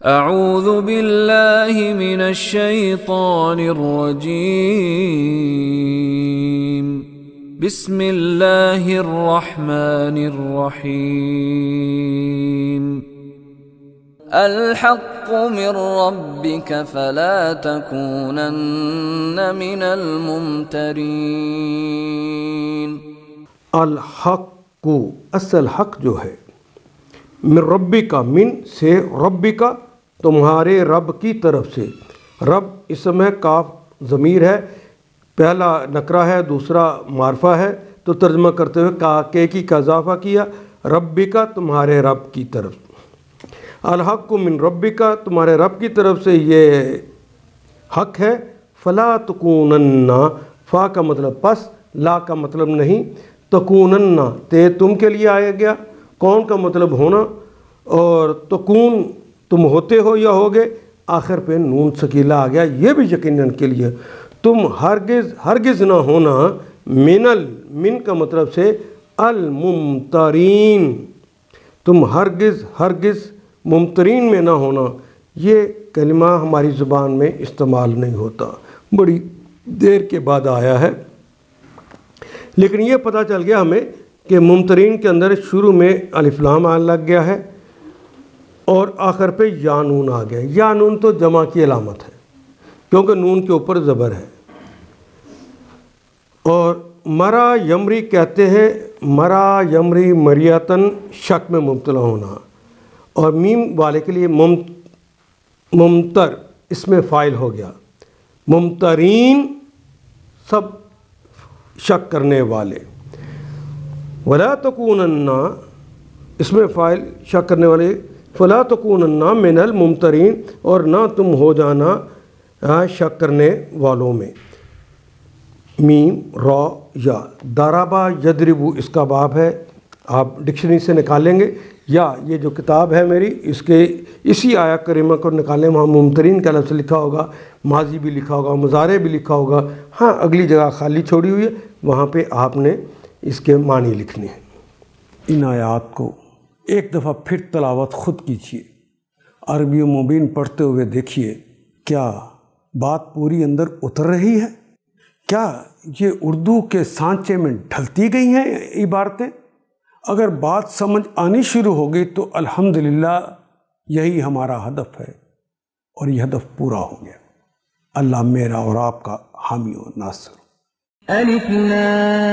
اعوذ باللہ من الشیطان الرجیم بسم اللہ الرحمن الرحیم الحق من ربک فلا تکونن من الممترین۔ الحق، اصل حق جو ہے، من ربی کا، من سے ربی کا، تمہارے رب کی طرف سے۔ رب اسم ہے، کاف ضمیر ہے، پہلا نکرہ ہے، دوسرا معرفہ ہے، تو ترجمہ کرتے ہوئے کے کی کا اضافہ کیا، ربی کا، تمہارے رب کی طرف۔ الحق من ربی کا، تمہارے رب کی طرف سے یہ حق ہے۔ فلا تکونن، فا کا مطلب پس، لا کا مطلب نہیں، تکونن تے تم کے لیے آیا گیا، کون کا مطلب ہونا، اور تکون تم ہوتے ہو یا ہوگے، آخر پہ نون ثقیلہ آ گیا، یہ بھی یقیناً کے لیے تم ہرگز نہ ہونا، من کا مطلب سے الممترین، تم ہرگز ممترین میں نہ ہونا۔ یہ کلمہ ہماری زبان میں استعمال نہیں ہوتا، بڑی دیر کے بعد آیا ہے، لیکن یہ پتہ چل گیا ہمیں کہ ممترین کے اندر شروع میں الف لام لگ گیا ہے اور آخر پہ یا نون آ گیا۔ یا نون تو جمع کی علامت ہے کیونکہ نون کے اوپر زبر ہے۔ اور مرا یمری کہتے ہیں، مرا یمری مریتن، شک میں مبتلا ہونا، اور میم والے کے لیے ممتر اس میں فاعل ہو گیا، ممترین سب شک کرنے والے، ولا تکونن اس میں فاعل شک کرنے والے، فلا تکونن من الممترین، اور نہ تم ہو جانا شک کرنے والوں میں۔ میم را یا، ضربا یضربو اس کا باب ہے، آپ ڈکشنری سے نکالیں گے، یا یہ جو کتاب ہے میری، اس کے اسی آیہ کریمہ کو نکالیں، وہاں ممترین کا لفظ لکھا ہوگا، ماضی بھی لکھا ہوگا، مضارع بھی لکھا ہوگا، ہاں اگلی جگہ خالی چھوڑی ہوئی ہے، وہاں پہ آپ نے اس کے معنی لکھنے ہیں۔ ان آیات کو ایک دفعہ پھر تلاوت خود کیجیے، عربی و مبین پڑھتے ہوئے دیکھیے، کیا بات پوری اندر اتر رہی ہے؟ کیا یہ اردو کے سانچے میں ڈھلتی گئی ہیں عبارتیں؟ اگر بات سمجھ آنی شروع ہوگی تو الحمدللہ یہی ہمارا ہدف ہے، اور یہ ہدف پورا ہو گیا۔ اللہ میرا اور آپ کا حامی و ناصر۔ الف لام